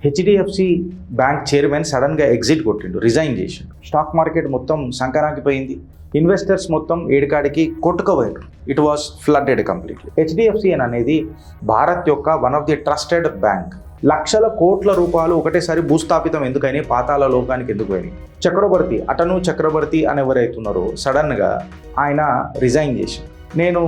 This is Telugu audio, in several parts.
హెచ్డిఎఫ్సి బ్యాంక్ చైర్మన్ సడన్గా ఎగ్జిట్ కొట్టిండు, రిజైన్ చేసిండు. స్టాక్ మార్కెట్ మొత్తం సంకరాకిపోయింది. ఇన్వెస్టర్స్ మొత్తం ఏడుకాడికి కొట్టుకోపోయారు. It was flooded completely. HDFC అనేది భారత్ యొక్క one of the trusted bank. లక్షల కోట్ల రూపాయలు ఒకటేసారి భూస్థాపితం ఎందుకని, పాతాల లోకానికి ఎందుకు అయినాయి. చక్రవర్తి అటను చక్రవర్తి అని ఎవరైతున్నారో సడన్గా ఆయన రిజైన్ చేసి, నేను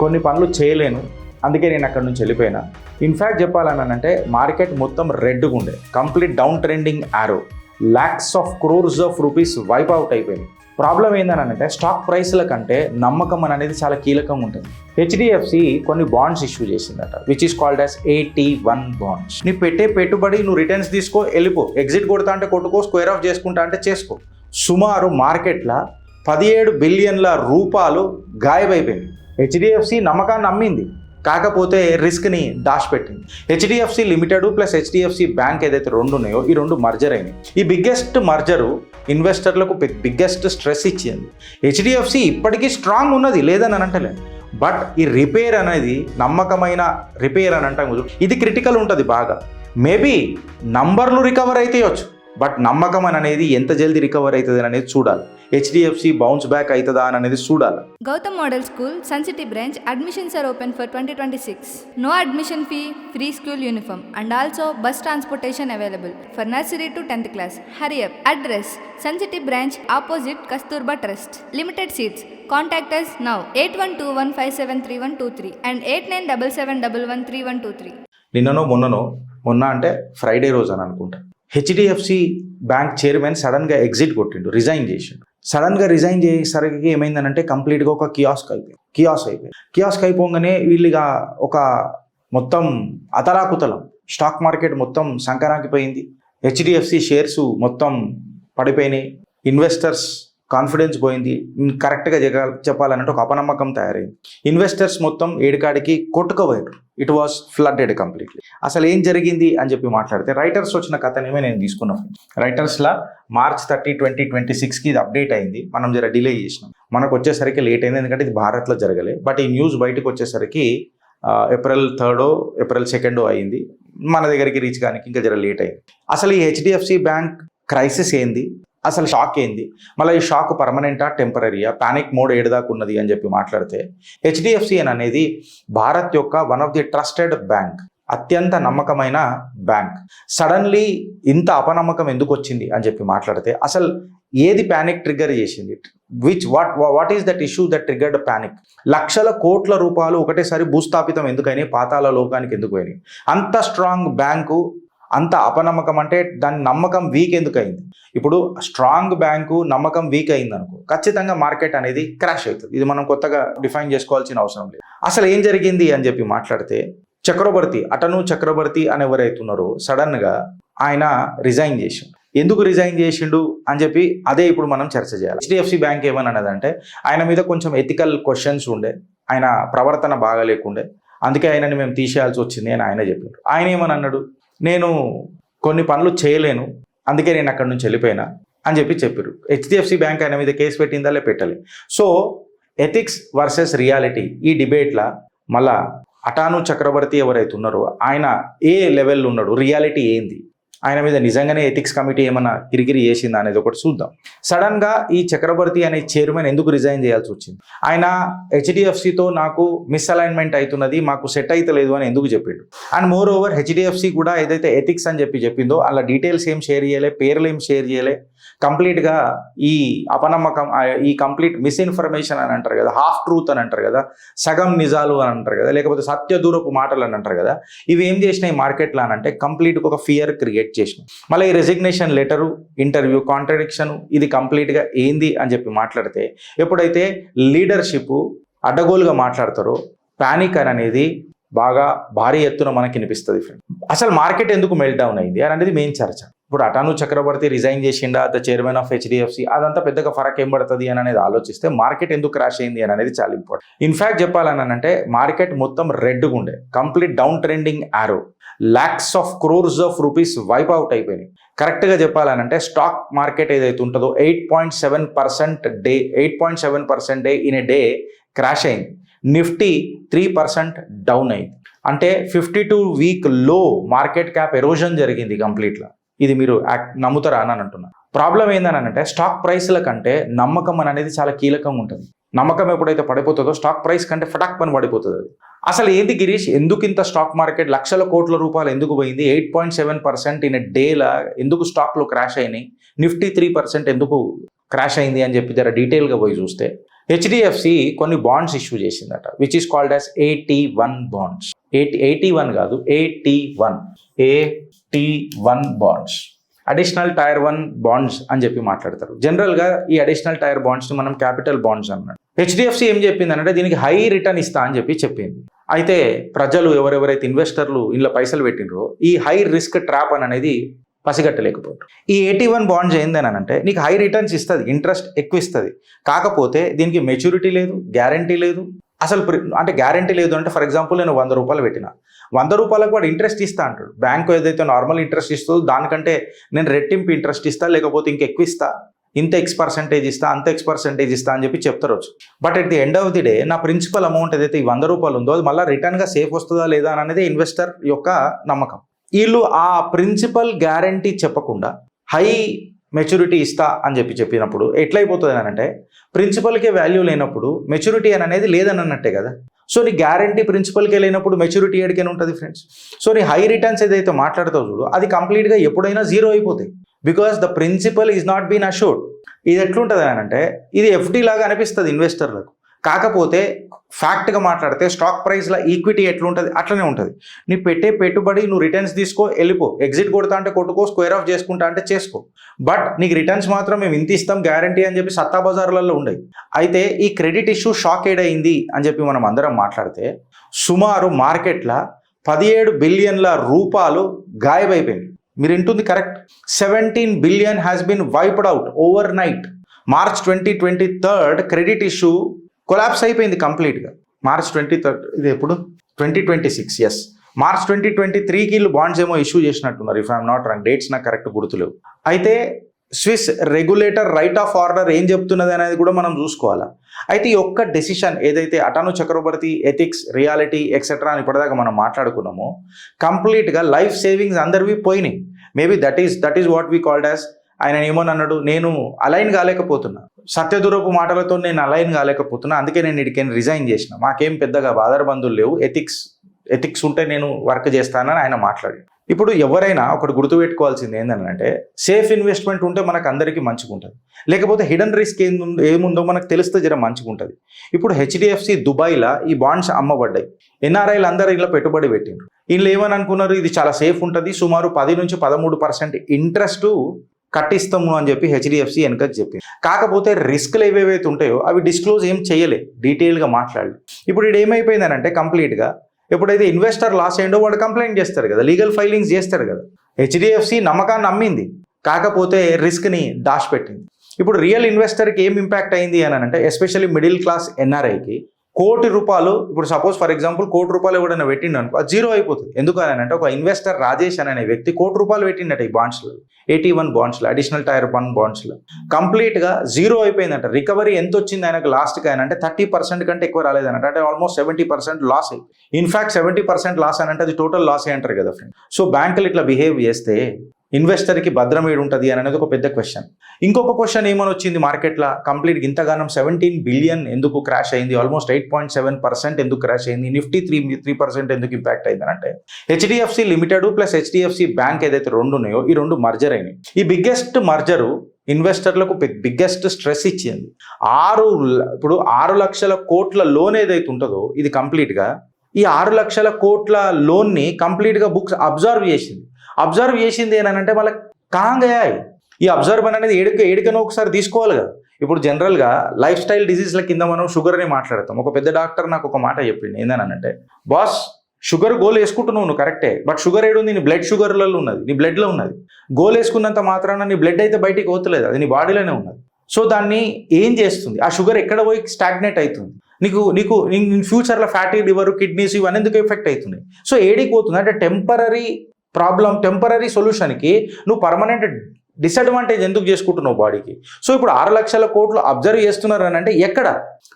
కొన్ని పనులు చేయలేను, అందుకే నేను అక్కడి నుంచి వెళ్ళిపోయినా. ఇన్ఫ్యాక్ట్ చెప్పాలనంటే మార్కెట్ మొత్తం రెడ్గా ఉండే, complete down trending arrow, lakhs of crores of rupees wipe out అయిపోయింది. ప్రాబ్లం ఏంటనంటే స్టాక్ ప్రైస్ల కంటే నమ్మకం అనేది చాలా కీలకంగా ఉంటుంది. హెచ్డిఎఫ్సి కొన్ని బాండ్స్ ఇష్యూ చేసిందట, which is called as AT1 bonds. నీ పెట్టే పెట్టుబడి నువ్వు రిటర్న్స్ తీసుకో, వెళ్ళిపో, ఎగ్జిట్ కొడతా అంటే కొట్టుకో, స్క్వేర్ ఆఫ్ చేసుకుంటా అంటే చేసుకో. సుమారు మార్కెట్లో 17 బిలియన్ల రూపాయలు గాయబైపోయింది. హెచ్డిఎఫ్సి నమ్మకాన్ని నమ్మింది, కాకపోతే రిస్క్ని దాచిపెట్టింది. HDFC limited plus HDFC bank ఏదైతే రెండు ఉన్నాయో ఈ రెండు మర్జర్ అయినాయి. ఈ బిగ్గెస్ట్ మర్జరు ఇన్వెస్టర్లకు బిగ్గెస్ట్ స్ట్రెస్ ఇచ్చింది. హెచ్డిఎఫ్సి ఇప్పటికీ స్ట్రాంగ్ ఉన్నది, లేదని అంటలేదు. బట్ ఈ రిపేర్ అనేది నమ్మకమైన రిపేర్ అని అంటాం, ఇది క్రిటికల్ ఉంటుంది బాగా. మేబీ నంబర్లు రికవర్ అయితేయచ్చు, బట్ నమ్మకం అనేది ఎంత జల్దీ రికవర్ అవుతుంది అనేది చూడాలి. హెచ్డిఎఫ్సి బౌన్స్ బ్యాక్ అవుతుందా అని అనేది చూడాలి. Gautam Model School, Sun City branch, admissions are open for 2026. No admission fee, free school uniform and also bus transportation available for nursery to 10th class. Hurry up. Address: Sun City branch opposite Kasturba Trust. Limited seats. Contact us now 8121573123 and 8977113123. నిన్ననో మొన్న అంటే ఫ్రైడే రోజు అని అనుకుంటా, హెచ్డిఎఫ్సి బ్యాంక్ చైర్మన్ సడన్గా ఎగ్జిట్ కొట్టిండు, రిజైన్ చేసిండు. సడన్గా రిజైన్ చేసేసరికి ఏమైందనంటే కంప్లీట్గా ఒక కియాస్క్ అయిపోయింది. కియాస్క్ అయిపోగానే వీళ్ళుగా ఒక మొత్తం అతలాకుతలం, స్టాక్ మార్కెట్ మొత్తం సంకరాకిపోయింది. హెచ్డిఎఫ్సి షేర్స్ మొత్తం పడిపోయినాయి. ఇన్వెస్టర్స్ కాన్ఫిడెన్స్ పోయింది. కరెక్ట్గా చెప్పాలంటే ఒక అపనమ్మకం తయారైంది. ఇన్వెస్టర్స్ మొత్తం ఏడుకాడికి కొట్టుకోపోయారు. It was flooded completely. అసలు ఏం జరిగింది అని చెప్పి మాట్లాడితే రైటర్స్ వచ్చిన కథనేమే నేను తీసుకున్నాను. రైటర్స్లో March 30, 2026కి ఇది అప్డేట్ అయింది. మనం జర డిలే చేసినాం, మనకు వచ్చేసరికి లేట్ అయింది, ఎందుకంటే ఇది భారత్లో జరగలే. బట్ ఈ న్యూస్ బయటకు వచ్చేసరికి April 3 April 2 అయింది. మన దగ్గరికి రీచ్ కానీ ఇంకా జర లేట్ అయింది. అసలు ఈ హెచ్డిఎఫ్సి బ్యాంక్ క్రైసిస్ ఏంది, అసలు షాక్ ఏంది, మళ్ళీ ఈ షాక్ పర్మనెంటా టెంపరీయా, పానిక్ మోడ్ ఏడుదాకా ఉన్నది అని చెప్పి మాట్లాడితే, హెచ్డిఎఫ్సి అనేది భారత్ యొక్క one of the trusted bank, అత్యంత నమ్మకమైన బ్యాంక్. సడన్లీ ఇంత అపనమ్మకం ఎందుకు వచ్చింది అని చెప్పి మాట్లాడితే అసలు ఏది ప్యానిక్ ట్రిగ్గర్ చేసింది, what is that issue that triggered panic. లక్షల కోట్ల రూపాయలు ఒకటేసారి భూస్థాపితం ఎందుకని, పాతాల లోకానికి ఎందుకు అయినాయి. అంత స్ట్రాంగ్ బ్యాంకు అంత అపనమ్మకం అంటే దాని నమ్మకం వీక్ ఎందుకు అయింది. ఇప్పుడు స్ట్రాంగ్ బ్యాంకు నమ్మకం వీక్ అయింది అనుకో, ఖచ్చితంగా మార్కెట్ అనేది క్రాష్ అవుతుంది. ఇది మనం కొత్తగా డిఫైన్ చేసుకోవాల్సిన అవసరం లేదు. అసలు ఏం జరిగింది అని చెప్పి మాట్లాడితే చక్రవర్తి అటను చక్రవర్తి అని ఎవరైతున్నారో సడన్గా ఆయన రిజైన్ చేసిండు. ఎందుకు రిజైన్ చేసిండు అని చెప్పి అదే ఇప్పుడు మనం చర్చ చేయాలి. హెచ్డిఎఫ్సి బ్యాంక్ ఏమన్నదంటే ఆయన మీద కొంచెం ఎథికల్ క్వశ్చన్స్ ఉండే, ఆయన ప్రవర్తన బాగా లేకుండే, అందుకే ఆయనని మేము తీసేయాల్సి వచ్చింది అని ఆయన చెప్పారు. ఆయన ఏమని అన్నాడు, నేను కొన్ని పనులు చేయలేను, అందుకే నేను అక్కడి నుంచి వెళ్ళిపోయినా అని చెప్పారు. హెచ్డిఎఫ్సి బ్యాంక్ ఆయన మీద కేసు పెట్టిందా పెట్టలే. సో ఎథిక్స్ వర్సెస్ రియాలిటీ ఈ డిబేట్లా మళ్ళా అటాను చక్రవర్తి ఎవరైతే ఉన్నారో ఆయన ఏ లెవెల్లో ఉన్నాడు, రియాలిటీ ఏంది, ఆయన మీద నిజంగానే ఎథిక్స్ కమిటీ ఏమైనా కిరికిరి చేసిందా అనేది ఒకటి చూద్దాం. సడన్గా ఈ చక్రవర్తి అనే చైర్మన్ ఎందుకు రిజైన్ చేయాల్సి వచ్చింది, ఆయన హెచ్డిఎఫ్సితో నాకు మిస్అలైన్మెంట్ అవుతున్నది, మాకు సెట్ అవుతలేదు అని ఎందుకు చెప్పిండు. అండ్ మోర్ ఓవర్ హెచ్డిఎఫ్సి కూడా ఏదైతే ఎథిక్స్ అని చెప్పిందో అలా డీటెయిల్స్ ఏం షేర్ చేయలే, పేర్లు ఏం షేర్ చేయలే. కంప్లీట్గా ఈ అపనమ్మకం, ఈ కంప్లీట్ మిస్ఇన్ఫర్మేషన్ అని అంటారు కదా, హాఫ్ ట్రూత్ అని అంటారు కదా, సగం నిజాలు అని అంటారు కదా, లేకపోతే సత్య దూరపు మాటలు అని అంటారు కదా, ఇవి ఏం చేసినాయి మార్కెట్లో అని అంటే కంప్లీట్గా ఒక ఫియర్ క్రియేట్ చేసినాయి. మళ్ళీ ఈ రెసిగ్నేషన్ లెటరు, ఇంటర్వ్యూ, కాంట్రడిక్షన్, ఇది కంప్లీట్గా ఏంది అని చెప్పి మాట్లాడితే ఎప్పుడైతే లీడర్షిప్ అడ్డగోలుగా మాట్లాడతారో ప్యానిక్ అనేది బాగా భారీ ఎత్తున మనకి వినిపిస్తుంది. అసలు మార్కెట్ ఎందుకు మెల్ట్ డౌన్ అయింది అని అనేది మెయిన్ చర్చ. ఇప్పుడు అటాను చక్రవర్తి రిజైన్ చేసిండా, ద చైర్మన్ ఆఫ్ హెచ్డిఎఫ్సి, అదంతా పెద్దగా ఫరక్ ఏం పడుతుంది అని అనేది ఆలోచిస్తే మార్కెట్ ఎందుకు క్రాష్ అయింది అని అనేది చాలా ఇంపార్టెంట్. ఇన్ఫ్యాక్ట్ చెప్పాలని అంటే మార్కెట్ మొత్తం రెడ్గా ఉండే, complete down trending arrow, lakhs of crores of rupees wipe out అయిపోయినాయి. కరెక్ట్గా చెప్పాలనంటే స్టాక్ మార్కెట్ ఏదైతే ఉంటుందో 8.7% day in a day crash అయింది. నిఫ్టీ 3% డౌన్ అయింది. అంటే 52 వీక్ లో మార్కెట్ క్యాప్ ఎరోజన్ జరిగింది కంప్లీట్గా. ఇది మీరు నమ్ముతారా అని అంటున్నా. ప్రాబ్లం ఏందని అంటే స్టాక్ ప్రైస్ల కంటే నమ్మకం అనేది చాలా కీలకంగా ఉంటుంది. నమ్మకం ఎప్పుడైతే పడిపోతుందో స్టాక్ ప్రైస్ కంటే ఫటాక్ పని పడిపోతుంది. అది అసలు ఏంది గిరీష్, ఎందుకు ఇంత స్టాక్ మార్కెట్ లక్షల కోట్ల రూపాయలు ఎందుకు పోయింది, 8.7% ఇన్ డేలా ఎందుకు స్టాక్లో క్రాష్ అయినాయి, నిఫ్టీ 3% ఎందుకు క్రాష్ అయింది అని చెప్పి జర డీటెయిల్గా పోయి చూస్తే హెచ్డిఎఫ్సి కొన్ని బాండ్స్ ఇష్యూ చేసిందట, which is called as AT1 bonds. 81 కాదు, AT1 bonds, additional tyre 1 bonds అని చెప్పి మాట్లాడతారు. జనరల్గా ఈ అడిషనల్ టైర్ బాండ్స్ని మనం క్యాపిటల్ బాండ్స్ అన్నాడు. హెచ్డిఎఫ్సి ఏం చెప్పింది అంటే దీనికి హై రిటర్న్ ఇస్తా అని చెప్పింది. అయితే ప్రజలు ఎవరెవరైతే ఇన్వెస్టర్లు ఇంట్లో పైసలు పెట్టినరో ఈ హై రిస్క్ ట్రాప్ అనేది పసిగట్టలేకపోతారు. ఈ 81 బాండ్స్ ఏందని అంటే నీకు హై రిటర్న్స్ ఇస్తుంది, ఇంట్రెస్ట్ ఎక్కువ ఇస్తుంది, కాకపోతే దీనికి మెచ్యూరిటీ లేదు, గ్యారంటీ లేదు. అసలు అంటే గ్యారంటీ లేదు అంటే ఫర్ ఎగ్జాంపుల్ నేను 100 రూపాయలు పెట్టిన, 100 రూపాయలకు వాడు ఇంట్రెస్ట్ ఇస్తా అంటాడు. బ్యాంకు ఏదైతే నార్మల్ ఇంట్రెస్ట్ ఇస్తుందో దానికంటే నేను రెట్టింపు ఇంట్రెస్ట్ ఇస్తా, లేకపోతే ఇంక ఎక్కువ ఇస్తా, ఇంత X% ఇస్తా, అంత X% ఇస్తా అని చెప్పి చెప్తారు. But at the end of the day నా ప్రిన్సిపల్ అమౌంట్ ఏదైతే ఈ 100 రూపాయలు ఉందో అది మళ్ళీ రిటర్న్గా సేఫ్ వస్తుందా లేదా అనేది ఇన్వెస్టర్ యొక్క నమ్మకం. వీళ్ళు ఆ ప్రిన్సిపల్ గ్యారంటీ చెప్పకుండా హై మెచ్యూరిటీ ఇస్తా అని చెప్పినప్పుడు ఎట్లయిపోతుంది అని అంటే ప్రిన్సిపల్కే వాల్యూ లేనప్పుడు మెచ్యూరిటీ అనేది లేదని అన్నట్టే కదా. సో నీ గ్యారంటీ ప్రిన్సిపల్కే లేనప్పుడు మెచ్యూరిటీ ఏడికైనా ఉంటుంది ఫ్రెండ్స్. సో నీ హై రిటర్న్స్ ఏదైతే మాట్లాడుతావు చూడు అది కంప్లీట్గా ఎప్పుడైనా జీరో అయిపోతాయి, because the principal is not been assured. ఇది ఎట్లుంటుంది అని అంటే ఇది FD లాగా అనిపిస్తుంది ఇన్వెస్టర్లకు, కాకపోతే ఫ్యాక్ట్గా మాట్లాడితే స్టాక్ ప్రైస్లో ఈక్విటీ ఎట్లుంటుంది అట్లనే ఉంటుంది. నీ పెట్టే పెట్టుబడి నువ్వు రిటర్న్స్ తీసుకో, వెళ్ళిపో, ఎగ్జిట్ కొడతా అంటే కొట్టుకో, స్క్వేర్ ఆఫ్ చేసుకుంటా అంటే చేసుకో, బట్ నీకు రిటర్న్స్ మాత్రం మేము ఇంత ఇస్తాం గ్యారంటీ అని చెప్పి సత్తా బజార్లలో ఉండవు. అయితే ఈ క్రెడిట్ ఇష్యూ షాక్ ఏడైంది అని చెప్పి మనం అందరం మాట్లాడితే సుమారు మార్కెట్లో 17 బిలియన్ల రూపాయలు గాయబైపోయింది. మీరు వింటుంది correct, 17 billion has been wiped out overnight. March 2023 credit issue collapse అయిపోయింది కంప్లీట్గా. మార్చ్ 23 ఇది ఎప్పుడు 2026, ఎస్ మార్చ్ 2023కి వీళ్ళు బాండ్స్ ఏమో ఇష్యూ చేసినట్టున్నారు, if I'm not wrong, dates నాకు కరెక్ట్ గుర్తులేవు. అయితే Swiss regulator right of order ఏం చెప్తున్నది అనేది కూడా మనం చూసుకోవాలా. అయితే ఈ ఒక్క డెసిషన్ ఏదైతే అటాను చక్రవర్తి ఎథిక్స్ రియాలిటీ ఎక్సెట్రా అని ఇప్పటిదాకా మనం మాట్లాడుకున్నామో కంప్లీట్గా లైఫ్ సేవింగ్స్ అందరివి పోయినాయి. Maybe that is what we called as, ఆయన ఏమోనన్నాడు, నేను అలైన్ కాలేకపోతున్నా, సత్యదూరపు మాటలతో నేను అలైన్ కాలేకపోతున్నా, అందుకే నేను ఇడికైనా రిజైన్ చేసిన, మాకేం పెద్దగా ఆధారబంధులు లేవు, ఎథిక్స్ ఉంటే నేను వర్క్ చేస్తానని ఆయన మాట్లాడాడు. ఇప్పుడు ఎవరైనా ఒకటి గుర్తుపెట్టుకోవాల్సింది ఏంటంటే సేఫ్ ఇన్వెస్ట్మెంట్ ఉంటే మనకు అందరికీ మంచిగా ఉంటుంది, లేకపోతే హిడెన్ రిస్క్ ఏముందో మనకు తెలిస్తే జర మంచిగా ఉంటుంది. ఇప్పుడు హెచ్డిఎఫ్సి దుబాయ్లో ఈ బాండ్స్ అమ్మబడ్డాయి, ఎన్ఆర్ఐలు అందరూ ఇలా పెట్టుబడి పెట్టిండ్రు. వీళ్ళు ఏమని అనుకున్నారు, ఇది చాలా సేఫ్ ఉంటుంది, సుమారు 10 నుంచి 13% ఇంట్రెస్ట్ కట్టిస్తాము అని చెప్పి హెచ్డిఎఫ్సి వెనకకి చెప్పింది. కాకపోతే రిస్క్లు ఏవేవైతే ఉంటాయో అవి డిస్క్లోజ్ ఏం చేయలే, డీటెయిల్గా మాట్లాడలేదు. ఇప్పుడు ఇది ఏమైపోయిందని అంటే కంప్లీట్గా ఎప్పుడైతే ఇన్వెస్టర్ లాస్ అయ్యిండో వాడు కంప్లైంట్ చేస్తారు కదా, లీగల్ ఫైలింగ్స్ చేస్తారు కదా. హెచ్డిఎఫ్సి నమ్మకాన్ని అమ్మింది, కాకపోతే రిస్క్ని దాచిపెట్టింది. ఇప్పుడు రియల్ ఇన్వెస్టర్కి ఏం ఇంపాక్ట్ అయింది అని అంటే ఎస్పెషల్లీ మిడిల్ క్లాస్ ఎన్ఆర్ఐకి ₹1 కోటి, ఇప్పుడు సపోజ్ ఫర్ ఎగ్జాంపుల్ ₹1 కోటి ఎవడైనా పెట్టిండు అనుకో అది జీరో అయిపోతుంది. ఎందుకు అని అంటే ఒక ఇన్వెస్టర్ రాజేష్ అనే వ్యక్తి ₹1 కోటి పెట్టిండట ఈ బాండ్స్లో, 81 బాండ్స్లో, అడిషనల్ టైర్ 1 బాండ్స్లో, కంప్లీట్గా జీరో అయిపోయిందంట. రికవరీ ఎంత వచ్చింది ఆయనకు లాస్ట్కి ఆయన అంటే 30% కంటే ఎక్కువ రాలేదన్నట్టు, అంటే ఆల్మోస్ట్ 70% లాస్ అయ్యి, ఇన్ఫాక్ట్ 70% లాస్ అని అంటే అది టోటల్ లాస్ అయ్యి అంటారు కదా ఫ్రెండ్. సో బ్యాంకులు ఇట్లా బిహేవ్ చేస్తే ఇన్వెస్టర్కి భద్రం ఏడు ఉంటుంది అనేది ఒక పెద్ద క్వశ్చన్. ఇంకొక క్వశ్చన్ ఏమని వచ్చింది మార్కెట్లో, కంప్లీట్గా ఇంతగానం 17 బిలియన్ ఎందుకు క్రాష్ అయింది, ఆల్మోస్ట్ 8.7% ఎందుకు క్రాష్ అయింది, నిఫ్టీ 3% ఎందుకు ఇంపాక్ట్ అయింది అంటే HDFC limited plus HDFC bank ఏదైతే రెండు ఉన్నాయో ఈ రెండు మర్జర్ అయినాయి. ఈ బిగ్గెస్ట్ మర్జరు ఇన్వెస్టర్లకు బిగ్గెస్ట్ స్ట్రెస్ ఇచ్చింది. ఇప్పుడు 6 లక్షల కోట్ల లోన్ ఏదైతే ఉంటుందో ఇది కంప్లీట్గా ఈ 6 లక్షల కోట్ల లోన్ని కంప్లీట్గా బుక్స్ అబ్జర్వ్ చేసింది ఏనంటే మళ్ళీ కాంగయాయి. ఈ అబ్జర్వన్ అనేది ఏడికనో ఒకసారి తీసుకోవాలి కదా. ఇప్పుడు జనరల్గా లైఫ్ స్టైల్ డిజీజ్ల కింద మనం షుగర్ అని మాట్లాడతాం. ఒక పెద్ద డాక్టర్ నాకు ఒక మాట చెప్పింది, ఏందనంటే బాస్ షుగర్ గోల్ వేసుకుంటున్నావు నువ్వు కరెక్టే, బట్ షుగర్ ఏడుంది, నీ బ్లడ్ షుగర్లలో ఉన్నది, నీ బ్లడ్లో ఉన్నది. గోల్ వేసుకున్నంత మాత్రాన నీ బ్లడ్ అయితే బయటికి పోతలేదు, అది నీ బాడీలోనే ఉన్నది. సో దాన్ని ఏం చేస్తుంది, ఆ షుగర్ ఎక్కడ పోయి స్టాగ్నేట్ అవుతుంది, నీకు ఫ్యూచర్లో ఫ్యాటీ లివర్ కిడ్నీస్ ఇవన్నీ ఎందుకు ఎఫెక్ట్ అవుతున్నాయి. సో ఏడికి పోతుంది అంటే టెంపరీ సొల్యూషన్కి నువ్వు పర్మనెంట్ డిసడ్వాంటేజ్ ఎందుకు చేసుకుంటున్నావు బాడీకి. సో ఇప్పుడు 6 లక్షల కోట్లు అబ్జర్వ్ చేస్తున్నారు అని అంటే ఎక్కడ,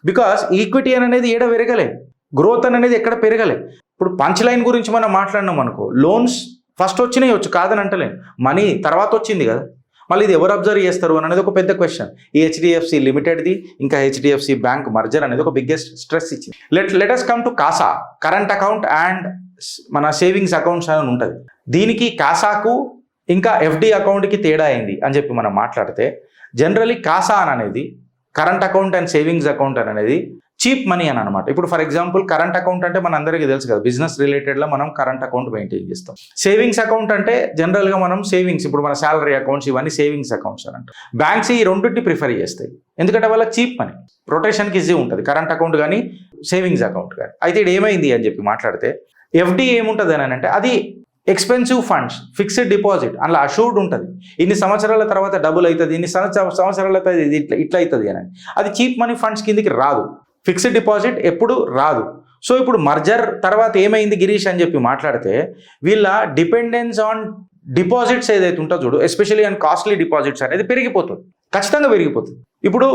బికాస్ ఈక్విటీ అనేది ఏడ పెరగలే, గ్రోత్ అనేది ఎక్కడ పెరగలే. ఇప్పుడు పంచ్ లైన్ గురించి మనం మాట్లాడినాం అనుకో, లోన్స్ ఫస్ట్ వచ్చినాయి వచ్చు కాదని అంటలేను, మనీ తర్వాత వచ్చింది కదా, మళ్ళీ ఇది ఎవరు అబ్జర్వ్ చేస్తారు అని అనేది ఒక పెద్ద క్వశ్చన్. ఈ హెచ్డిఎఫ్సి లిమిటెడ్ది ఇంకా హెచ్డిఎఫ్సి బ్యాంక్ మర్జర్ అనేది ఒక బిగ్గెస్ట్ స్ట్రెస్ ఇచ్చింది. Let us come to CASA, current account and మన సేవింగ్స్ అకౌంట్స్ అని ఉంటుంది. దీనికి కాసాకు ఇంకా ఎఫ్డి అకౌంట్కి తేడా అయింది అని చెప్పి మనం మాట్లాడితే, జనరలీ కాసా అని అనేది current account and savings account అని అనేది చీప్ మనీ అని అనమాట. ఇప్పుడు ఫర్ ఎగ్జాంపుల్ కరెంట్ అకౌంట్ అంటే మన అందరికీ తెలుసు కదా, బిజినెస్ రిలేటెడ్లో మనం కరెంట్ అకౌంట్ మెయింటైన్ చేస్తాం. సేవింగ్స్ అకౌంట్ అంటే జనరల్గా మనం సేవింగ్స్, ఇప్పుడు మన శాలరీ అకౌంట్స్ ఇవన్నీ సేవింగ్స్ అకౌంట్స్ అని అంటారు. బ్యాంక్స్ ఈ రెండింటిని ప్రిఫర్ చేస్తాయి, ఎందుకంటే వాళ్ళకి చీప్ మనీ, రొటేషన్కి ఈజీ ఉంటుంది కరెంట్ అకౌంట్ కానీ సేవింగ్స్ అకౌంట్ కానీ. అయితే ఇది ఏమైంది అని చెప్పి మాట్లాడితే, ఎఫ్డి ఏముంటుంది అని అంటే అది ఎక్స్పెన్సివ్ ఫండ్స్, ఫిక్స్డ్ డిపాజిట్, అందులో అష్యూర్డ్ ఉంటుంది, ఇన్ని సంవత్సరాల తర్వాత డబుల్ అవుతుంది, ఇన్ని సంవత్సరాల తర్వాత ఇది ఇట్లా అవుతుంది అని. అది చీప్ మనీ ఫండ్స్ కిందికి రాదు, ఫిక్స్డ్ డిపాజిట్ ఎప్పుడు రాదు. సో ఇప్పుడు మర్జర్ తర్వాత ఏమైంది గిరీష్ అని చెప్పి మాట్లాడితే, వీళ్ళ డిపెండెన్స్ ఆన్ డిపాజిట్స్ ఏదైతే ఉంటుందో చూడు, ఎస్పెషల్లీ ఆన్ కాస్ట్లీ డిపాజిట్స్ అనేది పెరిగిపోతుంది, ఖచ్చితంగా పెరిగిపోతుంది. ఇప్పుడు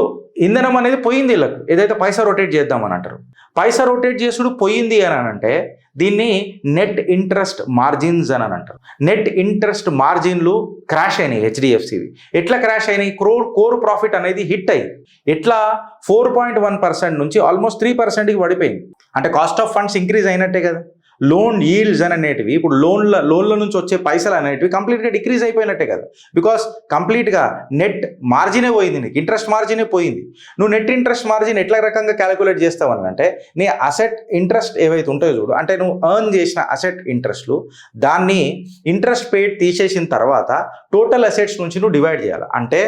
ఇంధనం అనేది పోయింది వీళ్ళకు, ఏదైతే పైసా రొటేట్ చేద్దామని అంటారు, పైసా రొటేట్ చేసుడు పోయింది అని అంటే దీన్ని నెట్ ఇంట్రెస్ట్ మార్జిన్స్ అని అంటారు. నెట్ ఇంట్రెస్ట్ మార్జిన్లు క్రాష్ అయినాయి హెచ్డిఎఫ్సివి. ఎట్లా క్రాష్ అయినాయి? కోర్ ప్రాఫిట్ అనేది హిట్ అయ్యింది. ఎట్లా 4.1% నుంచి ఆల్మోస్ట్ 3%కి పడిపోయింది. అంటే కాస్ట్ ఆఫ్ ఫండ్స్ ఇంక్రీజ్ అయినట్టే కదా. లోన్ ఈల్డ్స్ అని అనేటివి, ఇప్పుడు లోన్ల నుంచి వచ్చే పైసలు అనేటివి కంప్లీట్గా డిక్రీజ్ అయిపోయినట్టే కదా, బికాస్ కంప్లీట్గా నెట్ మార్జినే పోయింది, నీకు ఇంట్రెస్ట్ మార్జినే పోయింది. నువ్వు నెట్ ఇంట్రెస్ట్ మార్జిన్ ఎట్లా రకంగా క్యాలిక్యులేట్ చేస్తావు అని అంటే, నీ అసెట్ ఇంట్రెస్ట్ ఏవైతే ఉంటాయో చూడు, అంటే నువ్వు ఎర్న్ చేసిన అసెట్ ఇంట్రెస్ట్లు, దాన్ని ఇంట్రెస్ట్ పెయిడ్ తీసేసిన తర్వాత టోటల్ అసెట్స్ నుంచి నువ్వు డివైడ్ చేయాలి. అంటే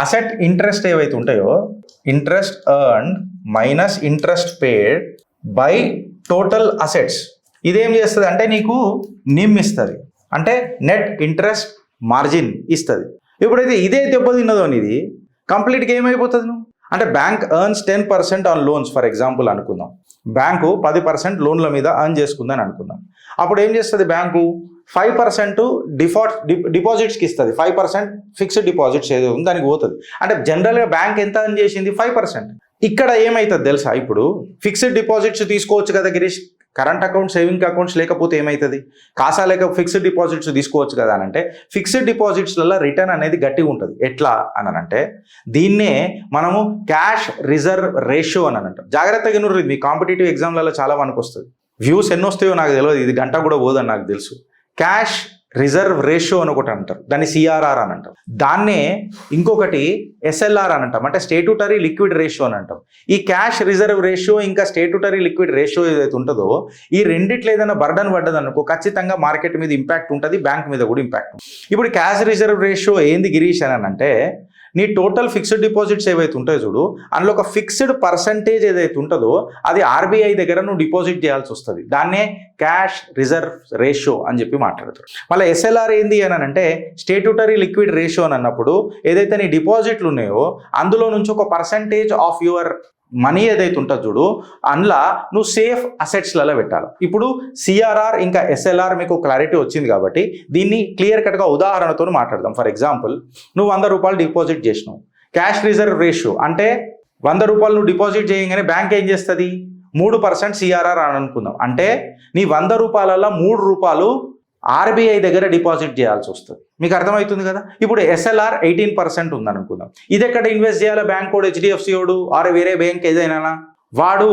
అసెట్ ఇంట్రెస్ట్ ఏవైతే ఉంటాయో, interest earned minus interest paid by total assets, ఇదేం చేస్తుంది అంటే నీకు నిమ్ ఇస్తుంది, అంటే నెట్ ఇంట్రెస్ట్ మార్జిన్ ఇస్తుంది. ఇప్పుడైతే ఇదే దెబ్బతిన్నదో ఇది కంప్లీట్గా ఏమైపోతుంది నువ్వు అంటే, bank earns 10% on loans for example అనుకుందాం, బ్యాంకు 10% లోన్ల మీద ఎర్న్ చేసుకుందని అనుకుందాం. అప్పుడు ఏం చేస్తుంది బ్యాంకు? 5% డిపాజిట్స్కి ఇస్తుంది, 5% ఫిక్స్డ్ డిపాజిట్స్ ఏదో ఉంది దానికి పోతుంది. అంటే జనరల్గా బ్యాంక్ ఎంత ఎర్న్ చేసింది? 5%. ఇక్కడ ఏమవుతుంది తెలుసా, ఇప్పుడు ఫిక్స్డ్ డిపాజిట్స్ తీసుకోవచ్చు కదా Girish, current account saving accounts లేకపోతే ఏమవుతుంది? కాసా లేక ఫిక్స్డ్ డిపాజిట్స్ తీసుకోవచ్చు కదా అని అంటే, ఫిక్స్డ్ డిపాజిట్స్లలో రిటర్న్ అనేది గట్టిగా ఉంటుంది. ఎట్లా అని అంటే, దీన్నే మనము క్యాష్ రిజర్వ్ రేషియో అని అంటాం. జాగ్రత్తగా వినుర్రి, మీ కాంపిటేటివ్ ఎగ్జామ్లలో చాలా మనకు వస్తుంది. వ్యూస్ ఎన్ని వస్తాయో నాకు తెలియదు, ఇది గంట కూడా పోదని నాకు తెలుసు. క్యాష్ రిజర్వ్ రేషియో అని ఒకటి అంటారు, దాన్ని సిఆర్ఆర్ అని అంటాం. దాన్నే ఇంకొకటి ఎస్ఎల్ఆర్ అని అంటాం, అంటే స్టేట్యూటరీ లిక్విడ్ రేషియో అని అంటాం. ఈ క్యాష్ రిజర్వ్ రేషియో ఇంకా స్టేట్యూటరీ లిక్విడ్ రేషియో ఏదైతే ఉంటుందో, ఈ రెండిట్లో ఏదైనా బర్డన్ పడ్డది అనుకో, ఖచ్చితంగా మార్కెట్ మీద ఇంపాక్ట్ ఉంటుంది, బ్యాంక్ మీద కూడా ఇంపాక్ట్ ఉంటుంది. ఇప్పుడు క్యాష్ రిజర్వ్ రేషియో ఏంది గిరీష్ అని అంటే, నీ టోటల్ ఫిక్స్డ్ డిపాజిట్స్ ఏవైతే ఉంటాయో చూడు, అందులో ఒక ఫిక్స్డ్ పర్సంటేజ్ ఏదైతే ఉంటుందో అది ఆర్బీఐ దగ్గర నువ్వు డిపాజిట్ చేయాల్సి వస్తుంది. దాన్నే క్యాష్ రిజర్వ్ రేషియో అని చెప్పి మాట్లాడతారు. మళ్ళీ ఎస్ఎల్ఆర్ ఏంది అని అంటే, స్టేట్యూటరీ లిక్విడ్ రేషియో అని అన్నప్పుడు ఏదైతే నీ డిపాజిట్లు ఉన్నాయో అందులో నుంచి ఒక పర్సంటేజ్ ఆఫ్ యువర్ మనీ ఏదైతే ఉంటుందో చూడు, అందులో నువ్వు సేఫ్ అసెట్స్లలో పెట్టాలి. ఇప్పుడు సిఆర్ఆర్ ఇంకా ఎస్ఎల్ఆర్ మీకు క్లారిటీ వచ్చింది కాబట్టి దీన్ని క్లియర్ కట్గా ఉదాహరణతో మాట్లాడదాం. ఫర్ ఎగ్జాంపుల్, నువ్వు 100 రూపాయలు డిపాజిట్ చేసినావు, క్యాష్ రిజర్వ్ రేషియో అంటే 100 రూపాయలు నువ్వు డిపాజిట్ చేయగానే బ్యాంక్ ఏం చేస్తుంది? 3% సిఆర్ఆర్ అని అనుకుందాం. అంటే నీ 100 రూపాయలలో 3 రూపాయలు ఆర్బీఐ దగ్గర డిపాజిట్ చేయాల్సి వస్తుంది. మీకు అర్థమవుతుంది కదా. ఇప్పుడు ఎస్ఎల్ఆర్ 18% ఉందనుకుందాం. ఇది ఎక్కడ ఇన్వెస్ట్ చేయాలా? బ్యాంక్ కోడ్ హెచ్డిఎఫ్సి ఓడు ఆర్ వేరే బ్యాంక్ ఏదైనా వాడు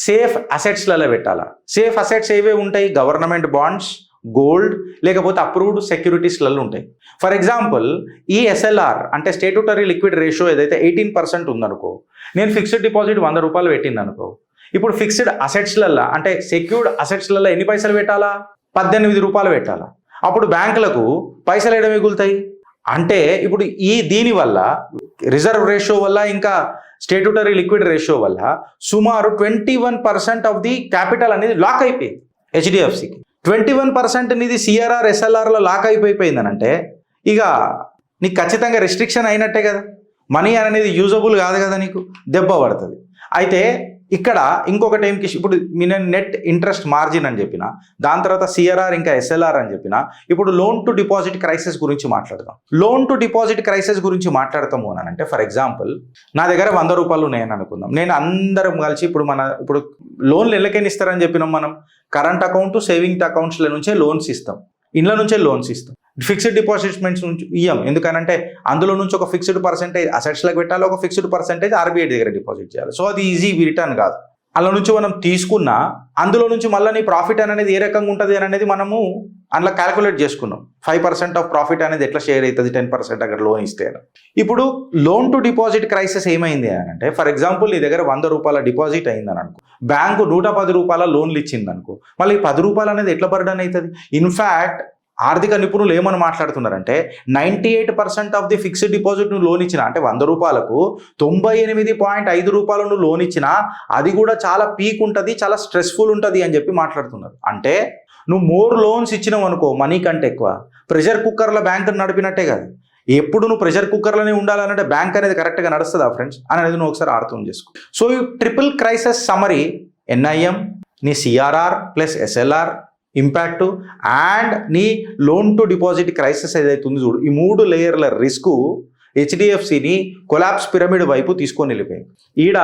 సేఫ్ అసెట్స్లలో పెట్టాలా. సేఫ్ అసెట్స్ ఏవే ఉంటాయి? గవర్నమెంట్ బాండ్స్, గోల్డ్, లేకపోతే అప్రూవ్డ్ సెక్యూరిటీస్లలో ఉంటాయి. ఫర్ ఎగ్జాంపుల్, ఈ ఎస్ఎల్ఆర్ అంటే స్టేట్యూటరీ లిక్విడ్ రేషియో ఏదైతే 18% ఉందనుకో, నేను ఫిక్స్డ్ డిపాజిట్ 100 రూపాయలు పెట్టింది అనుకో, ఇప్పుడు ఫిక్స్డ్ అసెట్స్లలో అంటే సెక్యూర్డ్ అసెట్స్లలో ఎన్ని పైసలు పెట్టాలా? 18 రూపాయలు పెట్టాలా. అప్పుడు బ్యాంకులకు పైసలు ఏడ మిగులుతాయి అంటే, ఇప్పుడు దీనివల్ల రిజర్వ్ రేషియో వల్ల ఇంకా స్టేట్యూటరీ లిక్విడ్ రేషియో వల్ల సుమారు 21% ఆఫ్ ది క్యాపిటల్ అనేది లాక్ అయిపోయింది హెచ్డిఎఫ్సికి. 21% నీది సిఆర్ఆర్ ఎస్ఎల్ఆర్లో లాక్ అయిపోయిందని అంటే ఇక నీకు ఖచ్చితంగా రెస్ట్రిక్షన్ అయినట్టే కదా. మనీ అనేది యూజబుల్ కాదు కదా, నీకు దెబ్బ పడుతుంది. అయితే ఇక్కడ ఇంకొకటి ఏం ఇప్పుడు నేను నెట్ ఇంట్రెస్ట్ మార్జిన్ అని చెప్పిన, దాని తర్వాత సిఆర్ఆర్ ఇంకా ఎస్ఎల్ఆర్ అని చెప్పిన. ఇప్పుడు లోన్ టు డిపాజిట్ క్రైసిస్ గురించి మాట్లాడదాం. లోన్ టు డిపాజిట్ క్రైసిస్ గురించి మాట్లాడతాము అని అంటే, ఫర్ ఎగ్జాంపుల్ నా దగ్గర 100 రూపాయలు ఉన్నాయని అనుకుందాం. నేను అందరం కలిసి ఇప్పుడు లోన్లు ఎల్లకైనా ఇస్తారని చెప్పినాం మనం. కరెంట్ అకౌంట్, సేవింగ్ అకౌంట్స్ల నుంచే లోన్స్ ఇస్తాం, ఇండ్ల నుంచే లోన్స్ ఇస్తాం. ఫిక్స్డ్ డిపాజిట్మెంట్స్ నుంచి ఇయ్యం, ఎందుకనంటే అందులో నుంచి ఒక ఫిక్స్డ్ పర్సెంటేజ్ అసెట్స్లకు పెట్టాలి, ఒక ఫిక్స్డ్ పర్సెంటేజ్ ఆర్బీఐ దగ్గర డిపాజిట్ చేయాలి. సో అది ఈజీ రిటర్న్ కాదు. అందులో నుంచి మనం తీసుకున్నా అందులో నుంచి మళ్ళీ నీ ప్రాఫిట్ అనేది ఏ రకంగా ఉంటుంది అనేది మనము అందులో క్యాలిక్యులేట్ చేసుకున్నాం. 5% ఆఫ్ ప్రాఫిట్ అనేది ఎట్లా షేర్ అవుతుంది 10% అక్కడ లోన్ ఇస్తే. ఇప్పుడు లోన్ టు డిపాజిట్ క్రైసిస్ ఏమైంది అని అంటే, ఫర్ ఎగ్జాంపుల్ నీ దగ్గర 100 రూపాయల డిపాజిట్ అయిందని అనుకో, బ్యాంకు 110 రూపాయల లోన్లు ఇచ్చింది అనుకో, మళ్ళీ 10 రూపాయలు అనేది ఎట్లా బర్డన్ అవుతుంది? ఇన్ఫ్యాక్ట్ ఆర్థిక నిపుణులు ఏమని మాట్లాడుతున్నారంటే 98% ఆఫ్ ది ఫిక్స్డ్ డిపాజిట్ నువ్వు లోన్ ఇచ్చినా, అంటే 100 రూపాయలకు 98.5 రూపాయలు నువ్వు లోన్ ఇచ్చినా అది కూడా చాలా పీక్ ఉంటుంది, చాలా స్ట్రెస్ఫుల్ ఉంటుంది అని చెప్పి మాట్లాడుతున్నారు. అంటే నువ్వు మోర్ లోన్స్ ఇచ్చినావు అనుకో, మనీ కంటే ఎక్కువ, ప్రెషర్ కుక్కర్లో బ్యాంక్ నడిపినట్టే కదా. ఎప్పుడు నువ్వు ప్రెషర్ కుక్కర్లోనే ఉండాలంటే బ్యాంక్ అనేది కరెక్ట్గా నడుస్తుందా ఫ్రెండ్స్ అనేది నువ్వు ఒకసారి అర్థం చేసుకో. సో ఈ ట్రిపుల్ క్రైసిస్ సమ్మరీ ఎన్ఐఎం, నీ CRR plus SLR impact and నీ లోన్ టు డిపాజిట్ క్రైసిస్ ఏదైతే ఉంది చూడు, ఈ 3 లేయర్ల రిస్క్ హెచ్డిఎఫ్సిని కొలాప్స్ పిరమిడ్ వైపు తీసుకొని వెళ్ళిపోయింది. ఈడ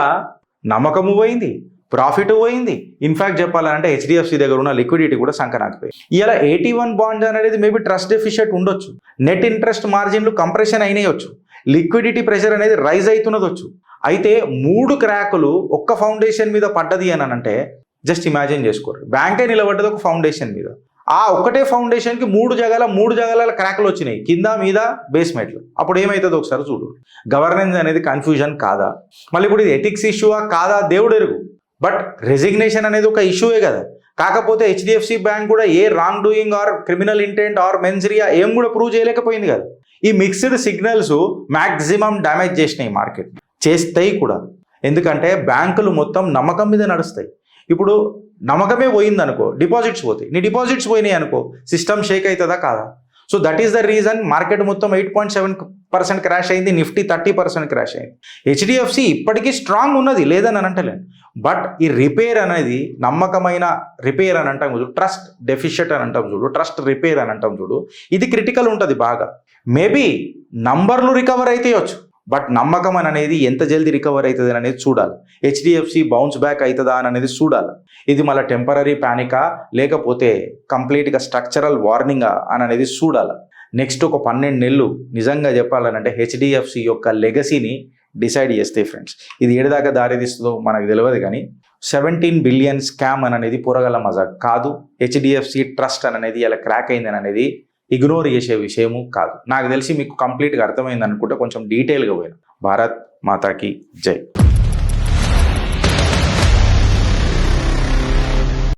నమ్మకము పోయింది, ప్రాఫిట్ పోయింది. ఇన్ఫాక్ట్ చెప్పాలంటే హెచ్డిఎఫ్సి దగ్గర ఉన్న లిక్విడిటీ కూడా సంకనాకపోయింది. ఇలా 81 బాండ్స్ అనేది మేబీ ట్రస్ట్ డెఫిషియట్ ఉండొచ్చు, నెట్ ఇంట్రెస్ట్ మార్జిన్లు కంప్రెషన్ అయినాయొచ్చు, లిక్విడిటీ ప్రెషర్ అనేది రైజ్ అవుతున్నదొచ్చు. అయితే 3 క్రాకులు ఒక్క ఫౌండేషన్ మీద పడ్డది అని అంటే జస్ట్ ఇమాజిన్ చేసుకోరు. బ్యాంకే నిలబడ్డది ఒక ఫౌండేషన్ మీద, ఆ ఒక్కటే ఫౌండేషన్కి 3 జగల క్రాకులు వచ్చినాయి, కింద మీద బేస్మెంట్లు. అప్పుడు ఏమవుతుందో ఒకసారి చూడు. గవర్నెన్స్ అనేది కన్ఫ్యూజన్ కాదా? మళ్ళీ ఇప్పుడు ఇది ఎథిక్స్ ఇష్యూవా కాదా దేవుడు ఎరుగు. బట్ రెసిగ్నేషన్ అనేది ఒక ఇష్యూవే కదా. కాకపోతే హెచ్డిఎఫ్సి బ్యాంక్ కూడా ఏ wrong doing or criminal intent or mens rea ఏం కూడా ప్రూవ్ చేయలేకపోయింది కదా. ఈ మిక్స్డ్ సిగ్నల్స్ మ్యాక్సిమం డ్యామేజ్ చేసినాయి మార్కెట్, చేస్తాయి కూడా. ఎందుకంటే బ్యాంకులు మొత్తం నమ్మకం మీద నడుస్తాయి. ఇప్పుడు నమ్మకమే పోయిందనుకో, డిపాజిట్స్ పోతాయి. నీ డిపాజిట్స్ పోయినాయి అనుకో, సిస్టమ్ షేక్ అవుతుందా కాదా? So that is the reason market మొత్తం 8.7% క్రాష్ అయింది, నిఫ్టీ 30% క్రాష్ అయింది. హెచ్డిఎఫ్సి ఇప్పటికీ స్ట్రాంగ్ ఉన్నది, లేదని అంటలేను. బట్ ఈ రిపేర్ అనేది నమ్మకమైన రిపేర్ అని అంటాం చూడు, ట్రస్ట్ డెఫిషియట్ అని అంటాం చూడు, ట్రస్ట్ రిపేర్ అని అంటాం చూడు, ఇది క్రిటికల్ ఉంటుంది బాగా. మేబీ నంబర్లు రికవర్ అయితేయచ్చు, బట్ నమ్మకం అనేది ఎంత జల్దీ రికవర్ అవుతుంది అనేది చూడాలి. హెచ్డిఎఫ్సి బౌన్స్ బ్యాక్ అవుతుందా అనేది చూడాలి. ఇది మళ్ళీ టెంపరీ ప్యానికా లేకపోతే కంప్లీట్గా స్ట్రక్చరల్ వార్నింగా అని అనేది చూడాలి. నెక్స్ట్ ఒక 12 నెలలు నిజంగా చెప్పాలనంటే హెచ్డిఎఫ్సి యొక్క లెగసీని డిసైడ్ చేస్తే ఫ్రెండ్స్, ఇది ఏడాదాకా దారితీస్తుందో మనకు తెలియదు. కానీ 17 బిలియన్ స్కామ్ అనేది పొరగల మజాక్ కాదు. హెచ్డిఎఫ్సి ట్రస్ట్ అనేది ఇలా క్రాక్ అయిందని అనేది ఇగ్నోర్ చేసే విషయము కాదు. నాకు తెలిసి మీకు కంప్లీట్గా అర్థమైంది అనుకుంటే కొంచెం డీటెయిల్గా పోయినా. భారత్ మాతాకి జై.